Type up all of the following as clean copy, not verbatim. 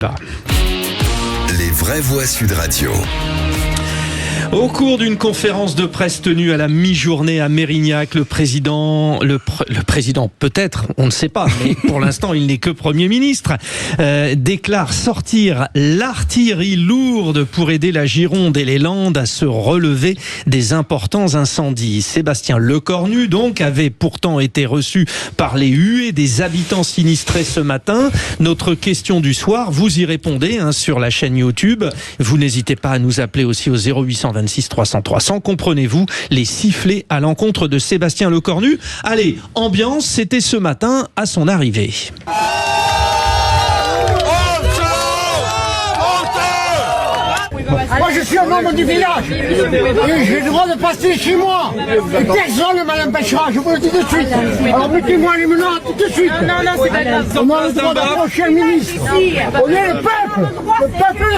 Les vraies voix Sud Radio. Au cours d'une conférence de presse tenue à la mi-journée à Mérignac, le président peut-être, on ne sait pas, mais pour l'instant il n'est que Premier ministre, déclare sortir l'artillerie lourde pour aider la Gironde et les Landes à se relever des importants incendies. Sébastien Lecornu donc avait pourtant été reçu par les huées des habitants sinistrés ce matin. Notre question du soir, vous y répondez sur la chaîne YouTube. Vous n'hésitez pas à nous appeler aussi au 0826 300 300. Comprenez-vous les sifflets à l'encontre de Sébastien Lecornu? Allez, ambiance, c'était ce matin à son arrivée. Moi je suis un membre du village et j'ai le droit de passer chez moi et personne ne m'en empêchera, je vous le dis de suite. Alors mettez-moi les menottes tout de suite. Non, c'est pas grave. On a le droit d'approcher le ministre. On est le peuple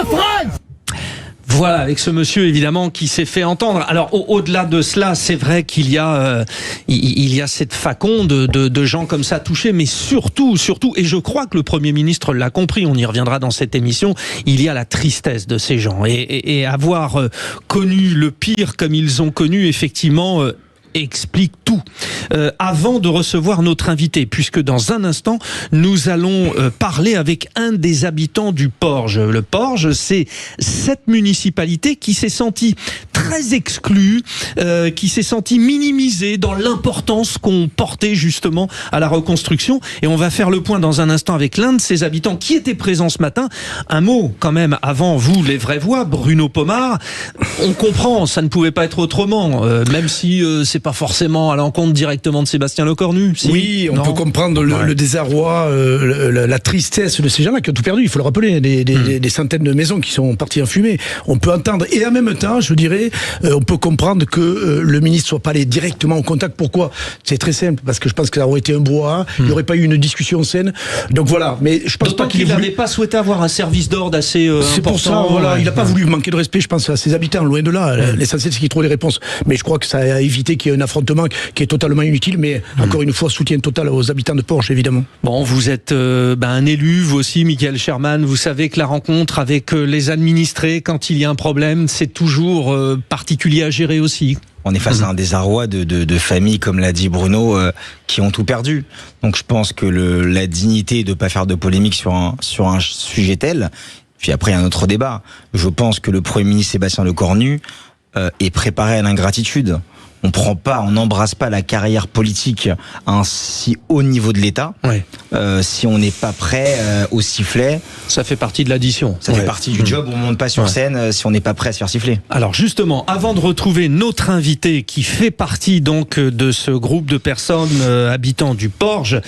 de France. Voilà, avec ce monsieur évidemment qui s'est fait entendre. Alors au-delà de cela, c'est vrai qu'il y a cette faconde de gens comme ça touchés, mais surtout, et je crois que le Premier ministre l'a compris, on y reviendra dans cette émission, il y a la tristesse de ces gens et avoir connu le pire comme ils ont connu, effectivement, explique tout. Avant de recevoir notre invité, puisque dans un instant, nous allons parler avec un des habitants du Porge. Le Porge, c'est cette municipalité qui s'est sentie très exclue, qui s'est sentie minimisée dans l'importance qu'on portait justement à la reconstruction. Et on va faire le point dans un instant avec l'un de ces habitants qui était présent ce matin. Un mot quand même avant vous, les vraies voix, Bruno Pomar. On comprend, ça ne pouvait pas être autrement, même si c'est pas forcément à l'encontre directement de Sébastien Lecornu. Si. Oui, on peut comprendre le désarroi, la tristesse de ces gens-là qui ont tout perdu. Il faut le rappeler, des centaines de maisons qui sont parties en fumée. On peut entendre, et en même temps, je dirais, on peut comprendre que le ministre soit pas allé directement au contact. Pourquoi? C'est très simple, parce que je pense que ça aurait été un brouhaha, il n'y aurait pas eu une discussion saine. Donc voilà, mais je pense pas qu'il n'avait pas souhaité avoir un service d'ordre assez c'est important. Pour ça, voilà, il n'a pas voulu manquer de respect, je pense, à ses habitants, loin de là. L'essentiel, c'est qu'il trouve des réponses. Mais je crois que ça a évité qu'il y ait un affrontement qui est totalement inutile, mais encore une fois, soutien total aux habitants de Porge, évidemment. Bon, vous êtes un élu, vous aussi, Michael Sherman, vous savez que la rencontre avec les administrés, quand il y a un problème, c'est toujours particulier à gérer aussi. On est face à un désarroi de familles, comme l'a dit Bruno, qui ont tout perdu. Donc je pense que la dignité de ne pas faire de polémique sur un sujet tel. Puis après, il y a un autre débat. Je pense que le Premier ministre Sébastien Lecornu est préparé à l'ingratitude. On n'embrasse pas la carrière politique à un si haut niveau de l'État. Ouais. Si on n'est pas prêt au sifflet. Ça fait partie de l'addition. Ça fait partie du job, on monte pas sur scène si on n'est pas prêt à se faire siffler. Alors justement, avant de retrouver notre invité qui fait partie donc de ce groupe de personnes habitants du Porge,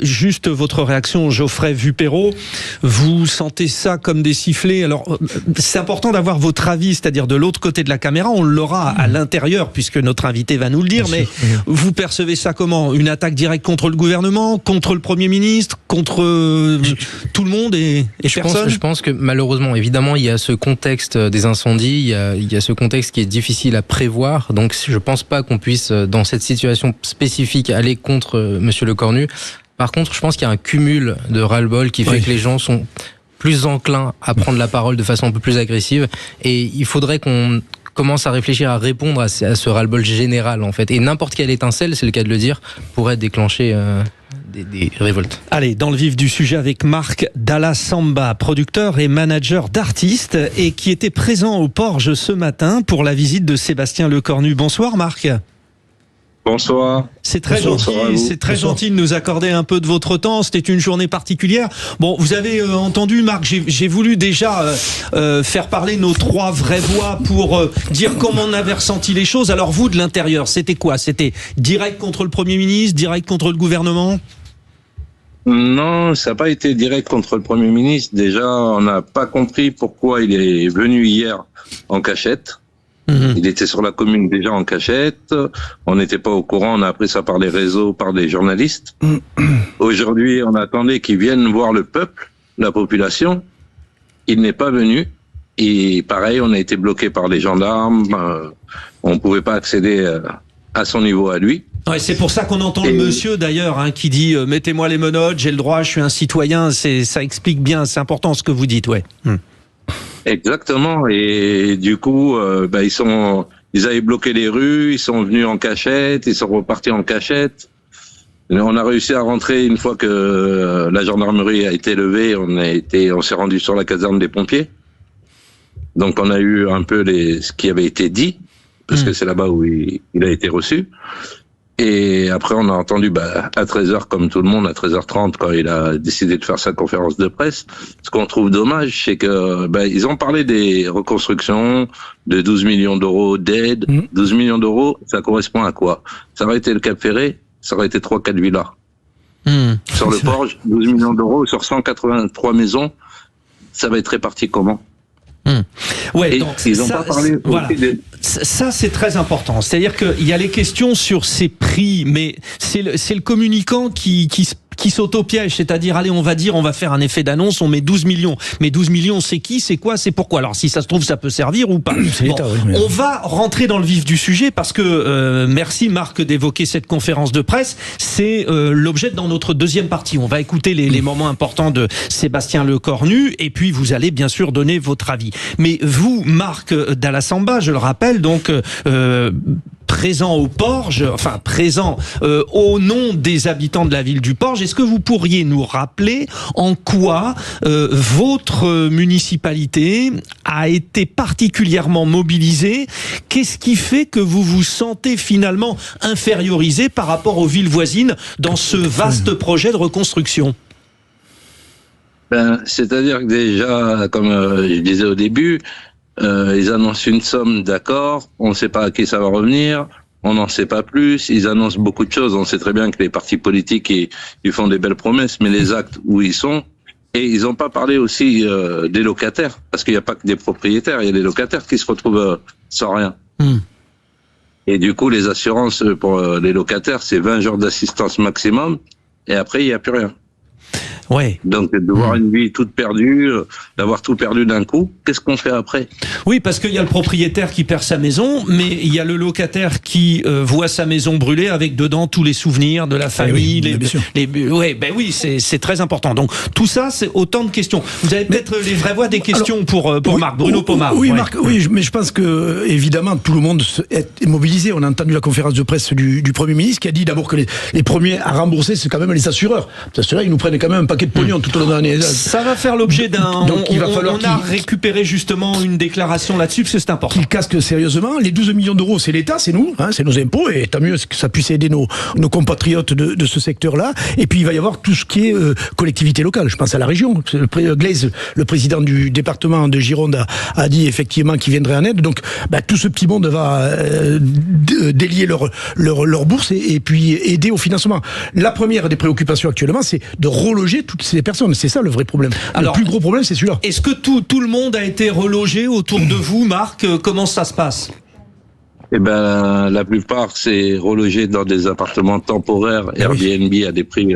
juste votre réaction, Geoffrey Vupero, vous sentez ça comme des sifflets? Alors c'est important d'avoir votre avis, c'est-à-dire de l'autre côté de la caméra, on l'aura à l'intérieur puisque notre invité va nous le dire, mais vous percevez ça comment? Une attaque directe contre le gouvernement, contre le Premier ministre, contre tout le monde et personne? Je pense que malheureusement, évidemment, il y a ce contexte des incendies, il y a ce contexte qui est difficile à prévoir, donc je pense pas qu'on puisse, dans cette situation spécifique, aller contre Monsieur Lecornu. Par contre, je pense qu'il y a un cumul de ras-le-bol qui fait que les gens sont plus enclins à prendre la parole de façon un peu plus agressive, et il faudrait qu'on commence à réfléchir à répondre à ce ras-le-bol général en fait. Et n'importe quelle étincelle, c'est le cas de le dire, pourrait déclencher des révoltes. Allez, dans le vif du sujet avec Marc Dalla Samba, producteur et manager d'artistes et qui était présent au Porge ce matin pour la visite de Sébastien Lecornu. Bonsoir Marc. Bonsoir. C'est très gentil de nous accorder un peu de votre temps. C'était une journée particulière. Bon, vous avez entendu, Marc, j'ai voulu déjà faire parler nos trois vraies voix pour dire comment on avait ressenti les choses. Alors vous, de l'intérieur, c'était quoi? C'était direct contre le Premier ministre, direct contre le gouvernement? Non, ça n'a pas été direct contre le Premier ministre. Déjà, on n'a pas compris pourquoi il est venu hier en cachette. Il était sur la commune déjà en cachette. On n'était pas au courant. On a appris ça par les réseaux, par des journalistes. Aujourd'hui, on attendait qu'il vienne voir le peuple, la population. Il n'est pas venu. Et pareil, on a été bloqué par les gendarmes. On ne pouvait pas accéder à son niveau à lui. Ouais, c'est pour ça qu'on entend le monsieur d'ailleurs qui dit mettez-moi les menottes, j'ai le droit, je suis un citoyen. Ça explique bien, c'est important ce que vous dites, ouais. Exactement. Et du coup, ils avaient bloqué les rues, ils sont venus en cachette, ils sont repartis en cachette. On a réussi à rentrer une fois que la gendarmerie a été levée. On s'est rendu sur la caserne des pompiers. Donc on a eu un peu ce qui avait été dit, parce que c'est là-bas où il a été reçu. Et après, on a entendu à 13h, comme tout le monde, à 13h30, quand il a décidé de faire sa conférence de presse. Ce qu'on trouve dommage, c'est que ils ont parlé des reconstructions, de 12 millions d'euros d'aide. 12 millions d'euros, ça correspond à quoi? Ça aurait été le Cap Ferré, ça aurait été 3-4 villas. Sur le Porge, 12 millions d'euros sur 183 maisons, ça va être réparti comment? Ouais, donc ils ont pas parlé voilà. Ça c'est très important. C'est-à-dire qu'il y a les questions sur ces prix, mais c'est le communicant qui s'auto-piège, c'est-à-dire allez, on va faire un effet d'annonce, on met 12 millions. Mais 12 millions, c'est qui, c'est quoi, c'est pourquoi? Alors si ça se trouve, ça peut servir ou pas. On va rentrer dans le vif du sujet parce que merci Marc d'évoquer cette conférence de presse. C'est l'objet dans notre deuxième partie. On va écouter les moments importants de Sébastien Lecornu et puis vous allez bien sûr donner votre avis. Mais vous, Marc Dalla-Samba, je le rappelle, donc présent au Porge, enfin présent au nom des habitants de la ville du Porge. Est-ce que vous pourriez nous rappeler en quoi votre municipalité a été particulièrement mobilisée? Qu'est-ce qui fait que vous vous sentez finalement infériorisé par rapport aux villes voisines dans ce vaste projet de reconstruction? C'est-à-dire que déjà, comme je disais au début, ils annoncent une somme, d'accord, on ne sait pas à qui ça va revenir, on n'en sait pas plus, ils annoncent beaucoup de choses, on sait très bien que les partis politiques, ils font des belles promesses, mais les actes où ils sont, et ils n'ont pas parlé aussi des locataires, parce qu'il n'y a pas que des propriétaires, il y a des locataires qui se retrouvent sans rien. Et du coup, les assurances pour les locataires, c'est 20 jours d'assistance maximum, et après, il n'y a plus rien. Ouais. Donc de voir une vie toute perdue, d'avoir tout perdu d'un coup, qu'est-ce qu'on fait après? Oui, parce qu'il y a le propriétaire qui perd sa maison, mais il y a le locataire qui voit sa maison brûler avec dedans tous les souvenirs de la famille. Oui, c'est très important. Donc tout ça, c'est autant de questions. Vous avez peut-être les vraies voix des questions pour Marc, Bruno Pomar. Oui, Marc, mais je pense que évidemment tout le monde est mobilisé. On a entendu la conférence de presse du Premier ministre qui a dit d'abord que les premiers à rembourser, c'est quand même les assureurs. Les assureurs, ils nous prennent quand même un paquet de pognon tout au long de l'année. Ça va faire l'objet d'un... Donc il va falloir on a récupéré justement une déclaration là-dessus, parce que c'est important. Qu'ils casquent sérieusement. Les 12 millions d'euros, c'est l'État, c'est nous, c'est nos impôts, et tant mieux que ça puisse aider nos compatriotes de ce secteur-là. Et puis il va y avoir tout ce qui est collectivité locale. Je pense à la région. Glaise, le président du département de Gironde, a dit effectivement qu'il viendrait en aide. Donc tout ce petit monde va délier leur bourse et puis aider au financement. La première des préoccupations actuellement, c'est de reloger toutes ces personnes. C'est ça le vrai problème. Alors, le plus gros problème, c'est celui-là. Est-ce que tout le monde a été relogé autour de vous, Marc? Comment ça se passe? La plupart, c'est relogé dans des appartements temporaires Airbnb à des prix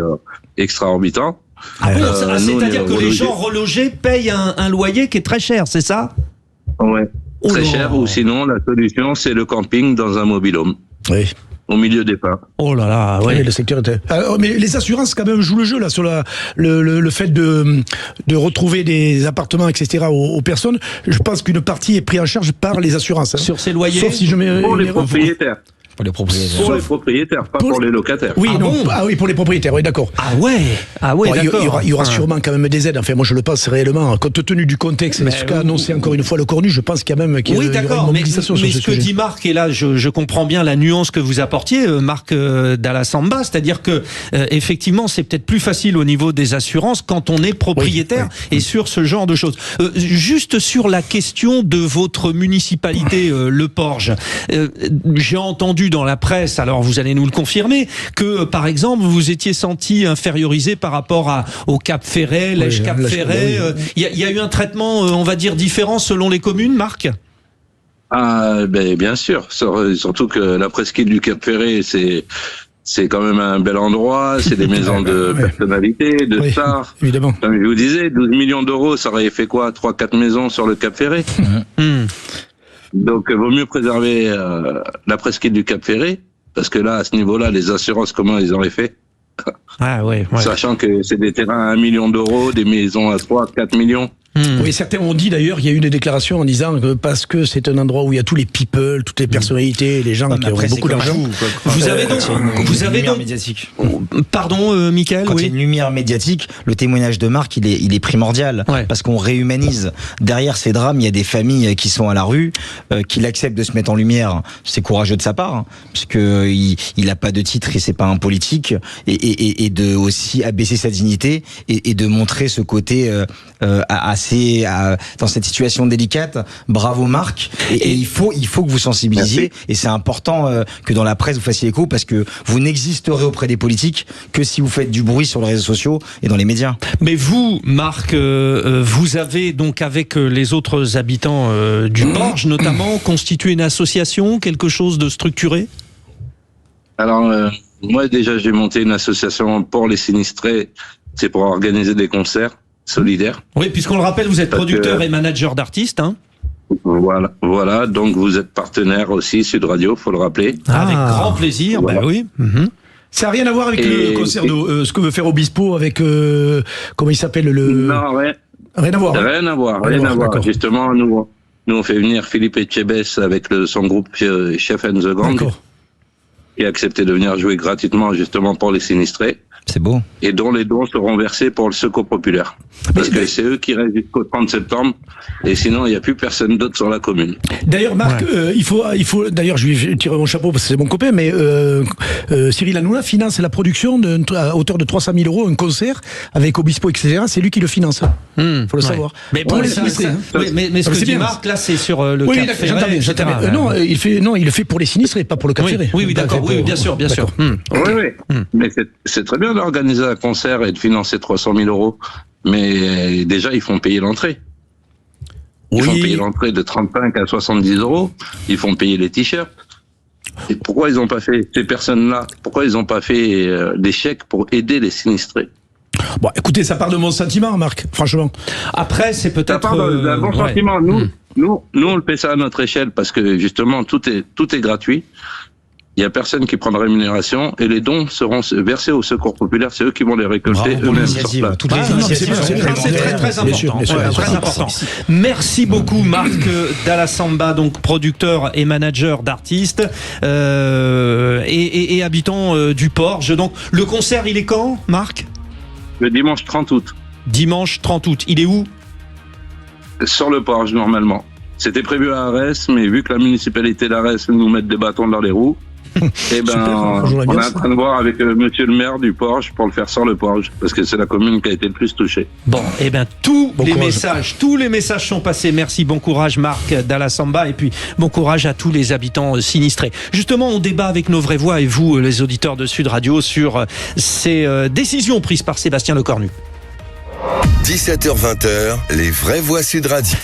extra-orbitants. C'est-à-dire que les gens relogés payent un loyer qui est très cher, c'est ça? Ouais, très cher. Ou sinon, la solution, c'est le camping dans un mobil-home. Oui. Au milieu des pins. Oh là là, ouais. Le secteur était... mais les assurances quand même jouent le jeu là sur le fait de retrouver des appartements, etc. aux personnes. Je pense qu'une partie est prise en charge par les assurances. Sur ces loyers. Sauf si je mets pour les propriétaires. Pour les propriétaires. Pour les propriétaires, pas pour les locataires. Oui, oui, pour les propriétaires, oui, d'accord. Ah ouais, d'accord. Il y aura sûrement quand même des aides. Enfin, moi, je le pense réellement. Compte tenu du contexte, et ce qu'a annoncé encore une fois le Cornu, je pense qu'il y a même qu'il y aura une mobilisation sur ce sujet. Mais ce que dit Marc, et là, je comprends bien la nuance que vous apportiez, Marc Dalla-Samba, c'est-à-dire que effectivement, c'est peut-être plus facile au niveau des assurances quand on est propriétaire et sur ce genre de choses. Juste sur la question de votre municipalité, le Porge, j'ai entendu dans la presse, alors vous allez nous le confirmer, que par exemple vous étiez senti infériorisé par rapport au Cap Ferret, l'Èche Cap Ferret. Il y a eu un traitement, on va dire, différent selon les communes, Marc? Bien sûr, surtout que la presqu'île du Cap Ferret, c'est quand même un bel endroit, c'est des maisons de personnalité, de stars. Évidemment. Comme je vous disais, 12 millions d'euros, ça aurait fait quoi? 3-4 maisons sur le Cap Ferret. Donc, vaut mieux préserver la presqu'île du Cap Ferret Parce que là, à ce niveau-là, les assurances, comment ils auraient fait? Ah ouais. Sachant que c'est des terrains à 1 million d'euros, des maisons à 3-4 millions. Oui, certains ont dit d'ailleurs, il y a eu des déclarations en disant que parce que c'est un endroit où il y a tous les people, toutes les personnalités, les gens qui ont beaucoup d'argent. Vous avez donc médiatique. Pardon, Mickaël, Quand il y a oui. une lumière médiatique, le témoignage de Marc, il est primordial. Ouais. Parce qu'on réhumanise. Derrière ces drames, il y a des familles qui sont à la rue, qu'il accepte de se mettre en lumière. C'est courageux de sa part, hein, puisque il a pas de titre et c'est pas un politique. Et de aussi abaisser sa dignité et de montrer ce côté dans cette situation délicate. Bravo Marc. Et il faut que vous sensibilisiez. Merci. Et c'est important que dans la presse vous fassiez écho, parce que vous n'existerez auprès des politiques que si vous faites du bruit sur les réseaux sociaux et dans les médias. Mais vous, Marc, vous avez donc avec les autres habitants du Porge notamment constitué une association, quelque chose de structuré? Alors, moi déjà, j'ai monté une association pour les sinistrés. C'est pour organiser des concerts solidaires. Oui, puisqu'on le rappelle, vous êtes producteur et manager d'artistes, hein? Voilà. Donc vous êtes partenaire aussi, Sud Radio, faut le rappeler. Avec grand plaisir, Voilà. bah oui. Ça n'a rien à voir avec le concert de ce que veut faire Obispo avec comment il s'appelle Non, rien Rien à voir. à voir. D'accord. Justement, nous on fait venir Philippe Etchebest avec son groupe Chef and the Gang, D'accord. qui a accepté de venir jouer gratuitement justement pour les sinistrés, C'est beau. et dont les dons seront versés pour le Secours Populaire. Parce que c'est eux qui restent jusqu'au 30 septembre, et sinon il n'y a plus personne d'autre sur la commune. D'ailleurs, Marc, il faut. D'ailleurs, je vais tirer mon chapeau parce que c'est mon copain, mais Cyril Hanouna finance la production à hauteur de 300 000 euros un concert avec Obispo, etc. C'est lui qui le finance. Faut le savoir. Mais On bon, les ça, sinistrés, hein. mais ce que c'est dit bien. Marc, là, c'est sur le Oui, Cap d'accord, Ferret, j'entends bien. etc. Il le fait pour les sinistrés, pas pour le Cap Ferret. Oui, d'accord, oui, bien sûr. D'accord. Oui. Mais c'est très bien d'organiser un concert et de financer 300 000 euros. Mais déjà, ils font payer l'entrée. Ils font payer l'entrée de 35 à 70 euros. Ils font payer les t-shirts. Et pourquoi ils n'ont pas fait, ces personnes-là, pourquoi ils n'ont pas fait des chèques pour aider les sinistrés? Bon, écoutez, ça part de mon sentiment, Marc, franchement. Après, c'est Ça peut-être part d'un bon sentiment. Nous, on le fait ça à notre échelle parce que justement, tout est gratuit. Il n'y a personne qui prend de rémunération et les dons seront versés au Secours Populaire. C'est eux qui vont les récolter eux-mêmes sur place. Toutes les initiatives. C'est très important. Bien sûr, Très important. Merci beaucoup, Marc Dallassamba, donc producteur et manager d'artistes et habitant du Porge. Donc, le concert, il est quand, Marc? Le dimanche 30 août, Dimanche 30 août. Il est où? sur le Porge, normalement. C'était prévu à Arès, mais vu que la municipalité d'Arès nous met des bâtons dans les roues, eh ben, on est en train de voir avec monsieur le maire du Porge pour le faire sur le Porge, parce que c'est la commune qui a été le plus touchée. Bon, eh bien, tous les courage. messages sont passés. Merci, bon courage, Marc Dallassamba, et puis bon courage à tous les habitants sinistrés. Justement, on débat avec nos vraies voix et vous, les auditeurs de Sud Radio, sur ces décisions prises par Sébastien Lecornu. 17h-20h, les vraies voix Sud Radio.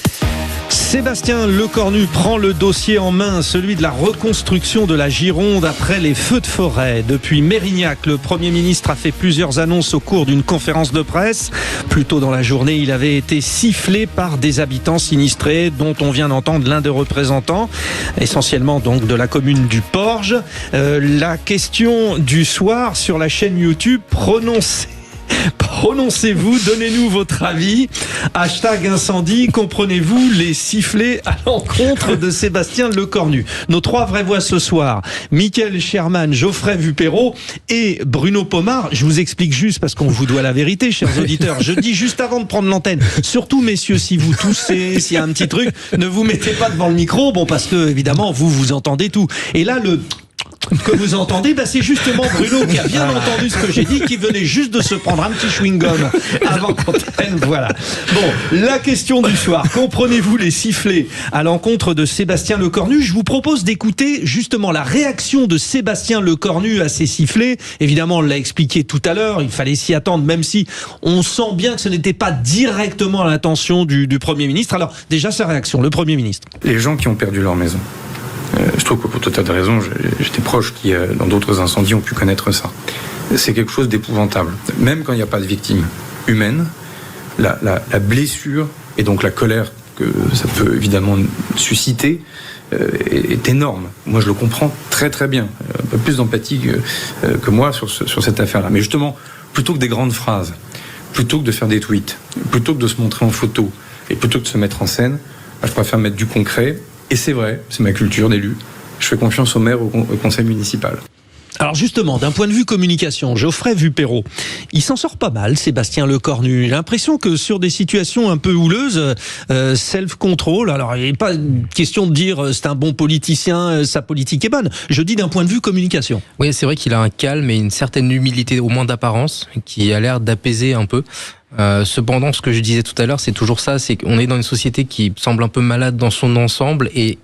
Sébastien Lecornu prend le dossier en main, celui de la reconstruction de la Gironde après les feux de forêt. Depuis Mérignac, le Premier ministre a fait plusieurs annonces au cours d'une conférence de presse. Plus tôt dans la journée, il avait été sifflé par des habitants sinistrés, dont on vient d'entendre l'un des représentants, essentiellement donc de la commune du Porge. La question du soir sur la chaîne YouTube, prononcez-vous, donnez-nous votre avis. Hashtag incendie, comprenez-vous les sifflets à l'encontre de Sébastien Lecornu. Nos trois vraies voix ce soir, Mickaël Sherman, Geoffrey Vupero et Bruno Pomar. Je vous explique juste parce qu'on vous doit la vérité, chers auditeurs. Je dis juste avant de prendre l'antenne, surtout messieurs, si vous toussez, s'il y a un petit truc, ne vous mettez pas devant le micro, bon, parce que évidemment vous entendez tout. Et là, le que vous entendez, c'est justement Bruno qui a bien entendu ce que j'ai dit, qui venait juste de se prendre un petit chewing-gum avant l'antenne. Voilà. Bon, la question du soir. Comprenez-vous les sifflets à l'encontre de Sébastien Lecornu? Je vous propose d'écouter justement la réaction de Sébastien Lecornu à ces sifflets. Évidemment, on l'a expliqué tout à l'heure, il fallait s'y attendre, même si on sent bien que ce n'était pas directement à l'intention du Premier ministre. Alors, déjà, sa réaction, le Premier ministre. Les gens qui ont perdu leur maison. Je trouve que pour tout un tas de raisons, j'étais proche qui, dans d'autres incendies, ont pu connaître ça. C'est quelque chose d'épouvantable. Même quand il n'y a pas de victime humaine, la blessure et donc la colère que ça peut évidemment susciter est énorme. Moi, je le comprends très très bien. Un peu plus d'empathie que moi sur cette affaire-là. Mais justement, plutôt que des grandes phrases, plutôt que de faire des tweets, plutôt que de se montrer en photo et plutôt que de se mettre en scène, je préfère mettre du concret. Et c'est vrai, c'est ma culture d'élu. Je fais confiance au maire, au conseil municipal. Alors justement, d'un point de vue communication, Geoffrey Vupéro, il s'en sort pas mal, Sébastien Lecornu. J'ai l'impression que sur des situations un peu houleuses, self-control, alors il n'est pas question de dire c'est un bon politicien, sa politique est bonne. Je dis d'un point de vue communication. Oui, c'est vrai qu'il a un calme et une certaine humilité, au moins d'apparence, qui a l'air d'apaiser un peu. Cependant, ce que je disais tout à l'heure, c'est toujours ça, c'est qu'on est dans une société qui semble un peu malade dans son ensemble et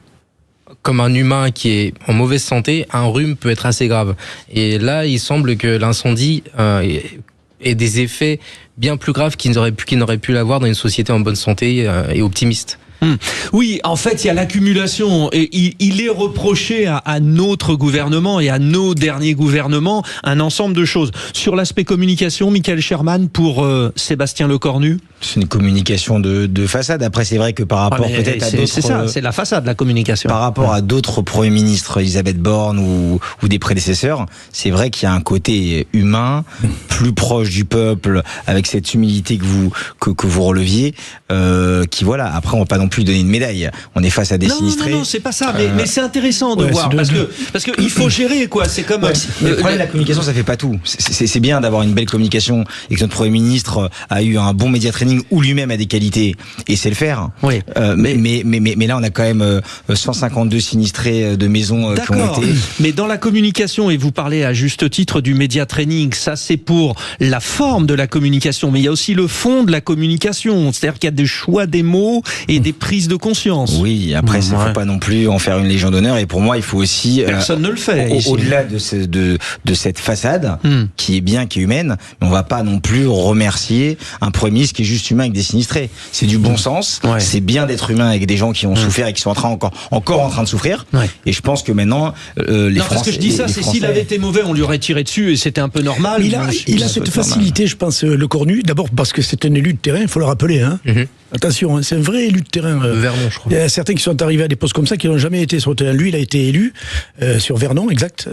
comme un humain qui est en mauvaise santé, un rhume peut être assez grave. Et là, il semble que l'incendie ait des effets bien plus graves qu'il n'aurait pu l'avoir dans une société en bonne santé et optimiste. Oui, en fait, il y a l'accumulation. Et il est reproché à notre gouvernement et à nos derniers gouvernements un ensemble de choses. Sur l'aspect communication, Michael Sherman, pour Sébastien Lecornu. C'est une communication de façade. Après, c'est vrai que par rapport peut-être à d'autres... C'est ça, c'est la façade, la communication. Par rapport à d'autres premiers ministres, Elisabeth Borne ou des prédécesseurs, c'est vrai qu'il y a un côté humain, plus proche du peuple, avec cette humilité que vous releviez, qui voilà. Après, on va pas non plus donner une médaille. On est face à des sinistrés. Non, c'est pas ça. Mais c'est intéressant de voir parce que il faut gérer quoi. C'est comme. Mais le problème de la communication, ça fait pas tout. C'est bien d'avoir une belle communication et que notre premier ministre a eu un bon média training ou lui-même a des qualités et sait le faire. Oui. Mais là, on a quand même 152 sinistrés de maisons qui ont été. Mais dans la communication, et vous parlez à juste titre du média training, ça c'est pour la forme de la communication, mais il y a aussi le fond de la communication. C'est-à-dire qu'il y a des choix des mots et des prises de conscience. Oui, après, il ne faut pas non plus en faire une légion d'honneur. Et pour moi, il faut aussi... Personne ne le fait. Au-delà de cette façade, qui est bien, qui est humaine, mais on ne va pas non plus remercier un premier ministre qui est juste humain avec des sinistrés. C'est du bon sens. Ouais. C'est bien d'être humain avec des gens qui ont souffert et qui sont encore en train de souffrir. Ouais. Et je pense que maintenant, les Français... parce que je dis ça, c'est s'il avait été mauvais, on lui aurait tiré dessus et c'était un peu normal. Il a cette facilité, je pense, Lecornu. D'abord parce que c'est un élu de terrain, il faut le rappeler. Hein. Attention, c'est un vrai élu de terrain. Vernon, je crois. Il y a certains qui sont arrivés à des postes comme ça qui n'ont jamais été sur le terrain. Lui, il a été élu sur Vernon, exact.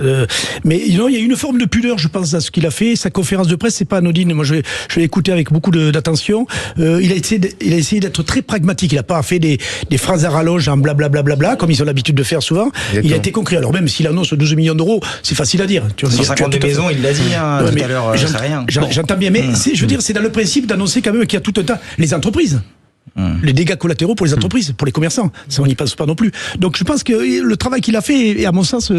Mais il y a une forme de pudeur, je pense, dans ce qu'il a fait. Sa conférence de presse, c'est pas anodine. Moi, je l'ai écouté avec beaucoup d'attention. Il a essayé d'être très pragmatique. Il n'a pas fait des phrases à rallonge en blablabla, comme ils ont l'habitude de faire souvent. Exactement. Il a été concret. Alors même s'il annonce 12 millions d'euros, c'est facile à dire. 152 maisons, il l'a dit tout à l'heure, c'est rien. J'entends bien, mais je veux dire, c'est dans le principe d'annoncer quand même qu'il y a tout un tas... Les entreprises. Les dégâts collatéraux pour les entreprises, pour les commerçants, ça on n'y pense pas non plus. Donc je pense que le travail qu'il a fait est à mon sens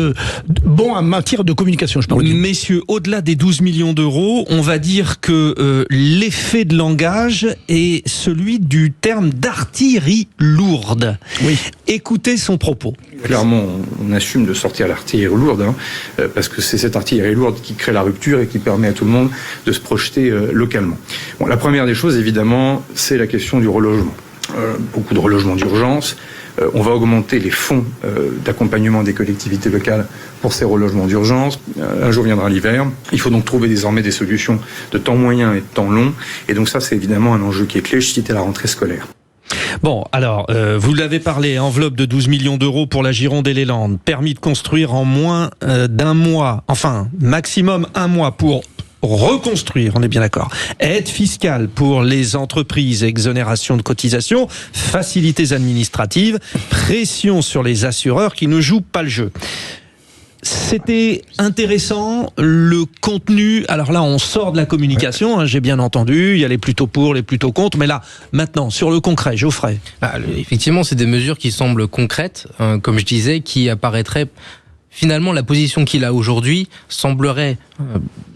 bon en matière de communication. Je parle bien. Messieurs, au-delà des 12 millions d'euros, on va dire que l'effet de langage est celui du terme d'artillerie lourde. Oui. Écoutez son propos. Clairement, on assume de sortir l'artillerie lourde, parce que c'est cette artillerie lourde qui crée la rupture et qui permet à tout le monde de se projeter localement. Bon, la première des choses, évidemment, c'est la question du relogement. Beaucoup de relogements d'urgence. On va augmenter les fonds d'accompagnement des collectivités locales pour ces relogements d'urgence. Un jour viendra l'hiver. Il faut donc trouver désormais des solutions de temps moyen et de temps long. Et donc ça, c'est évidemment un enjeu qui est clé. Je citais la rentrée scolaire. Bon, alors, vous l'avez parlé, enveloppe de 12 millions d'euros pour la Gironde et les Landes, permis de construire en moins d'un mois, enfin, maximum un mois pour reconstruire, on est bien d'accord. Aide fiscale pour les entreprises, exonération de cotisations, facilités administratives, pression sur les assureurs qui ne jouent pas le jeu. C'était intéressant, le contenu. Alors là, on sort de la communication, hein, j'ai bien entendu, il y a les plutôt pour, les plutôt contre, mais là, maintenant, sur le concret, Geoffrey. Effectivement, c'est des mesures qui semblent concrètes, comme je disais, qui apparaîtraient... Finalement, la position qu'il a aujourd'hui semblerait,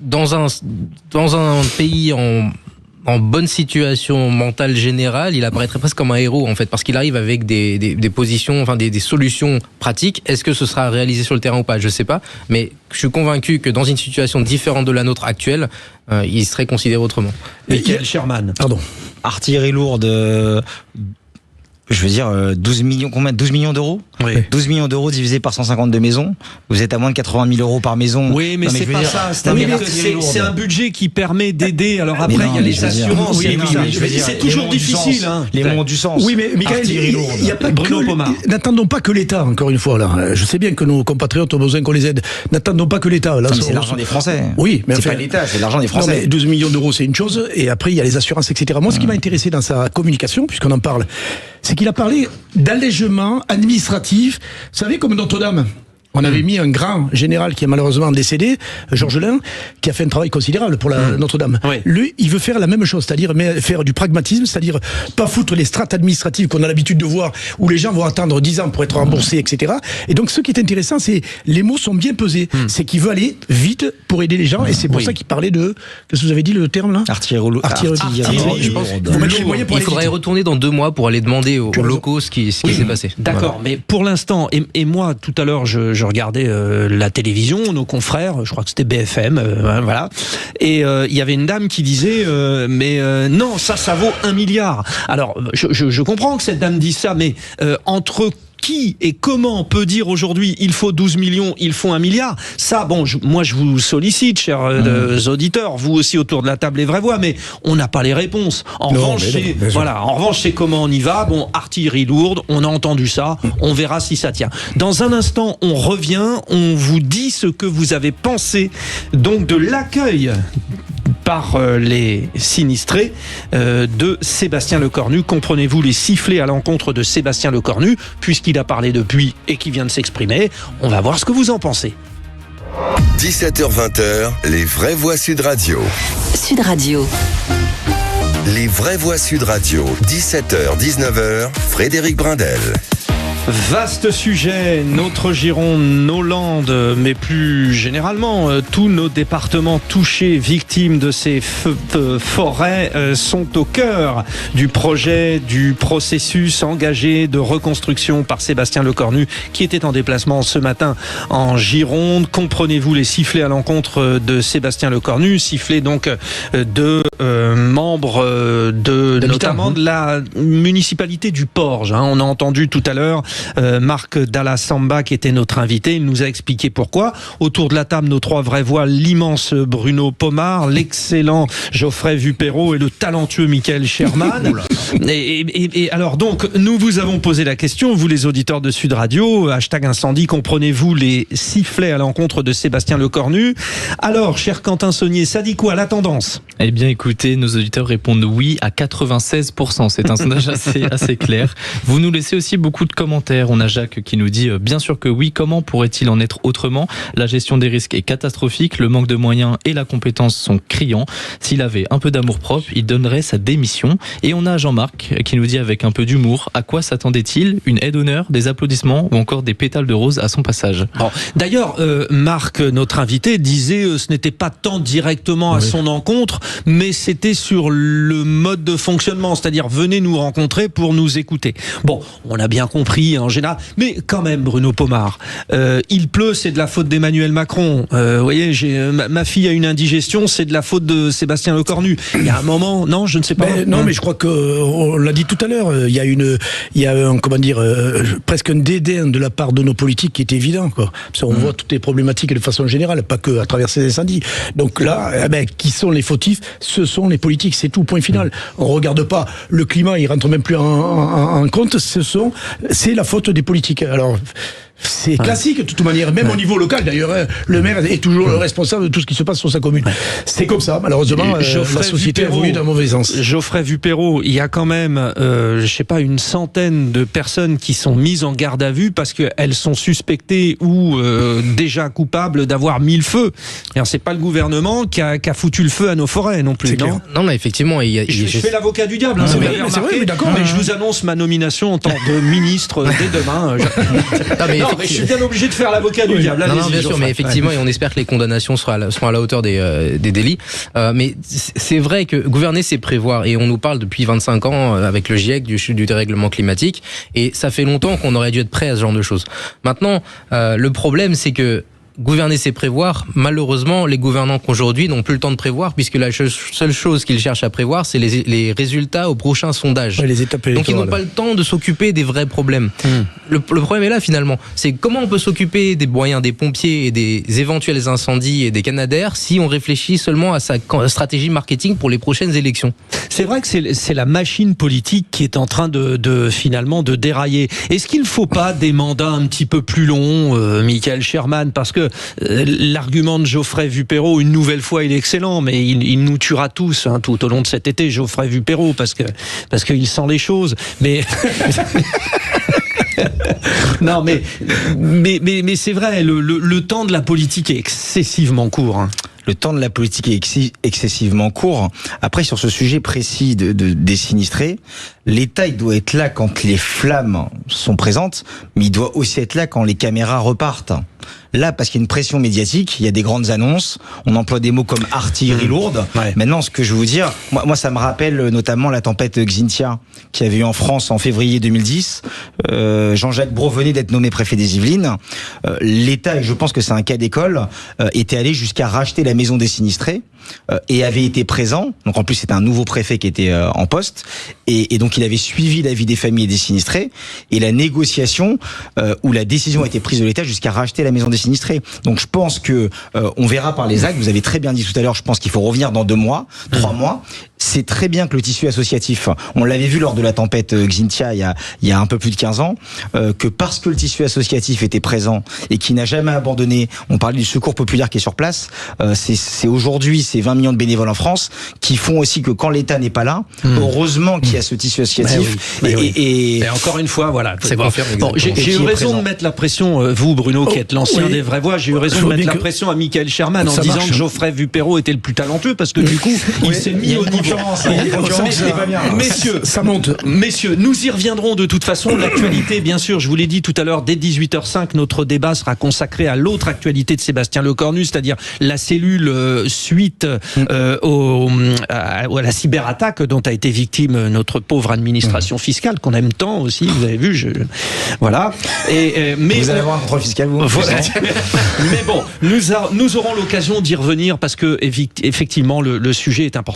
dans un pays en bonne situation mentale générale, il apparaîtrait presque comme un héros, en fait, parce qu'il arrive avec des positions, enfin des solutions pratiques. Est-ce que ce sera réalisé sur le terrain ou pas? Je sais pas, mais je suis convaincu que dans une situation différente de la nôtre actuelle, il serait considéré autrement. Michael Sherman. Pardon. Artillerie lourde... Je veux dire, 12 millions, combien? 12 millions d'euros? Oui. 12 millions d'euros divisé par 152 maisons. Vous êtes à moins de 80 000 euros par maison. Oui, mais c'est pas ça. C'est-à-dire que c'est un budget qui permet d'aider. Alors après, il y a les assurances. C'est toujours difficile. Les mots ont du sens. Oui, mais Michael, il n'y a pas que... N'attendons pas que l'État, encore une fois. Là. Je sais bien que nos compatriotes ont besoin qu'on les aide. N'attendons pas que l'État. Là, c'est l'argent des Français. Oui, mais c'est pas l'État, c'est l'argent des Français. Non, mais 12 millions d'euros, c'est une chose. Et après, il y a les assurances, etc. Moi, ce qui m'a intéressé dans sa communication, puisqu'on en parle, c'est qu'il a parlé d'allègement administratif. Vous savez, comme Notre-Dame. On avait mis un grand général qui est malheureusement décédé, Georges Lain, qui a fait un travail considérable pour la Notre-Dame. Oui. Lui, il veut faire la même chose, c'est-à-dire faire du pragmatisme, c'est-à-dire pas foutre les strates administratives qu'on a l'habitude de voir, où les gens vont attendre 10 ans pour être remboursés, etc. Et donc, ce qui est intéressant, c'est les mots sont bien pesés. C'est qu'il veut aller vite pour aider les gens, et c'est pour ça qu'il parlait de... Qu'est-ce que vous avez dit, le terme, là? Artillerie. Je pense il faudrait y retourner dans 2 mois pour aller demander aux locaux ce qui s'est passé. D'accord, mais pour l'instant, et moi, tout à l'heure, je regardais la télévision, nos confrères, je crois que c'était BFM, voilà, et il y avait une dame qui disait non, ça vaut 1 milliard. Alors, je comprends que cette dame dise ça, mais entre qui et comment peut dire aujourd'hui il faut 12 millions, il faut 1 milliard? Ça, bon, moi je vous sollicite, chers auditeurs, vous aussi autour de la table, les vraies voix, mais on n'a pas les réponses. En revanche, c'est comment on y va. Bon, artillerie lourde, on a entendu ça, on verra si ça tient. Dans un instant, on revient, on vous dit ce que vous avez pensé donc de l'accueil par les sinistrés de Sébastien Lecornu. Comprenez-vous les sifflets à l'encontre de Sébastien Lecornu, puisqu'il a parlé depuis et qui vient de s'exprimer? On va voir ce que vous en pensez. 17h-20h, les vraies voix Sud Radio. Sud Radio. Les vraies voix Sud Radio. 17h-19h, Frédéric Brindel. Vaste sujet, notre Gironde, nos Landes, mais plus généralement, tous nos départements touchés, victimes de ces forêts, sont au cœur du projet, du processus engagé de reconstruction par Sébastien Lecornu, qui était en déplacement ce matin en Gironde. Comprenez-vous les sifflets à l'encontre de Sébastien Lecornu, sifflets donc de membres notamment de la municipalité du Porge. On a entendu tout à l'heure Marc Dalla Samba qui était notre invité, il nous a expliqué pourquoi. Autour de la table, nos 3 vraies voix, l'immense Bruno Pomar, l'excellent Geoffrey Vupero et le talentueux Michael Sherman. et alors donc, nous vous avons posé la question, vous les auditeurs de Sud Radio, #incendie, comprenez-vous les sifflets à l'encontre de Sébastien Lecornu? Alors, cher Quentin Saunier, ça dit quoi la tendance? Eh bien écoutez, nos auditeurs répondent oui à 96%, c'est un sondage assez clair. Vous nous laissez aussi beaucoup de commentaires. On a Jacques qui nous dit bien sûr que oui, comment pourrait-il en être autrement? La gestion des risques est catastrophique, le manque de moyens et la compétence sont criants. S'il avait un peu d'amour-propre, il donnerait sa démission. Et on a Jean-Marc qui nous dit avec un peu d'humour, à quoi s'attendait-il? Une aide d'honneur, des applaudissements ou encore des pétales de rose à son passage? Bon, d'ailleurs, Marc, notre invité, disait ce n'était pas tant directement à son encontre, mais c'était sur le mode de fonctionnement, c'est-à-dire venez nous rencontrer pour nous écouter. Bon, on a bien compris en général, mais quand même Bruno Pomar, il pleut, c'est de la faute d'Emmanuel Macron. Vous voyez, ma fille a une indigestion, c'est de la faute de Sébastien Lecornu. Il y a un moment, non, je ne sais pas. Non, mais je crois que on l'a dit tout à l'heure. Il y a un comment dire, presque un dédain de la part de nos politiques qui est évident, quoi. Parce qu'on voit toutes les problématiques de façon générale, pas que à travers ces incendies. Donc là, qui sont les fautifs? Ce sont les politiques, c'est tout, point final. On regarde pas le climat, il rentre même plus en compte. C'est la faute des politiques. Alors, c'est classique de toute manière, même au niveau local d'ailleurs. Le maire est toujours le responsable de tout ce qui se passe sur sa commune. C'est comme ça, malheureusement, la société a évolue dans le mauvais sens. Geoffrey Vupero, il y a quand même, je sais pas, une centaine de personnes qui sont mises en garde à vue parce qu'elles sont suspectées ou déjà coupables d'avoir mis le feu. C'est pas le gouvernement qui a foutu le feu à nos forêts non plus. Non, mais effectivement, je fais l'avocat du diable. C'est vrai, mais d'accord. Mais je vous annonce ma nomination en tant que ministre dès demain. Non, mais je suis bien obligé de faire l'avocat du diable. Non, bien sûr, mais effectivement, et on espère que les condamnations seront à la hauteur des délits. Mais c'est vrai que gouverner, c'est prévoir. Et on nous parle depuis 25 ans avec le GIEC du dérèglement climatique. Et ça fait longtemps qu'on aurait dû être prêt à ce genre de choses. Maintenant, le problème, c'est que gouverner c'est prévoir. Malheureusement, les gouvernants qu'aujourd'hui n'ont plus le temps de prévoir, puisque la seule chose qu'ils cherchent à prévoir, c'est les résultats au prochain sondage. Ouais, les étapes donc ils n'ont pas le temps de s'occuper des vrais problèmes. Le problème est là finalement, c'est comment on peut s'occuper des moyens des pompiers et des éventuels incendies et des canadaires si on réfléchit seulement à sa stratégie marketing pour les prochaines élections. C'est vrai que c'est la machine politique qui est en train de finalement de dérailler. Est-ce qu'il ne faut pas des mandats un petit peu plus longs, Michael Sherman, parce que l'argument de Geoffrey Vupero, une nouvelle fois, il est excellent, mais il nous tuera tous tout au long de cet été, Geoffrey Vupero, parce qu'il sent les choses. Mais non, mais c'est vrai, le temps de la politique est excessivement court. Hein. Le temps de la politique est excessivement court. Après, sur ce sujet précis des sinistrés, l'État, il doit être là quand les flammes sont présentes, mais il doit aussi être là quand les caméras repartent. Là, parce qu'il y a une pression médiatique, il y a des grandes annonces, on emploie des mots comme artillerie lourde. Ouais. Maintenant, ce que je veux vous dire, moi, ça me rappelle notamment la tempête Xynthia qui avait eu en France en février 2010. Jean-Jacques Brault venait d'être nommé préfet des Yvelines. L'État, et je pense que c'est un cas d'école, était allé jusqu'à racheter la maison des sinistrés et avait été présent. Donc en plus, c'était un nouveau préfet qui était en poste. Et donc il avait suivi l'avis des familles et des sinistrés. Et la négociation où la décision a été prise de l'État jusqu'à racheter la maison des sinistrés. Donc je pense que on verra par les actes. Vous avez très bien dit tout à l'heure, je pense qu'il faut revenir dans 2 mois, 3 mois. C'est très bien que le tissu associatif, on l'avait vu lors de la tempête Xynthia il y a un peu plus de 15 ans, que parce que le tissu associatif était présent et qui n'a jamais abandonné, on parlait du secours populaire qui est sur place, c'est aujourd'hui ces 20 millions de bénévoles en France qui font aussi que quand l'État n'est pas là, heureusement qu'il y a ce tissu associatif. Et encore une fois, voilà. C'est confirmé. Bon, j'ai eu raison de mettre la pression, vous Bruno, qui êtes l'ancien des Vrais Voix, j'ai eu raison de mettre la pression à Michael Sherman en disant que Geoffrey Vupero était le plus talentueux parce que du coup, il s'est mis au niveau. Messieurs, ça monte. Messieurs, nous y reviendrons de toute façon. L'actualité, bien sûr, je vous l'ai dit tout à l'heure, dès 18h05, notre débat sera consacré à l'autre actualité de Sébastien Lecornu, c'est-à-dire la cellule suite à la cyberattaque dont a été victime notre pauvre administration fiscale, qu'on aime tant aussi, vous avez vu, voilà. Mais vous allez avoir un contrôle fiscal, vous. Voilà. Mais bon, nous aurons l'occasion d'y revenir parce que effectivement, le sujet est important.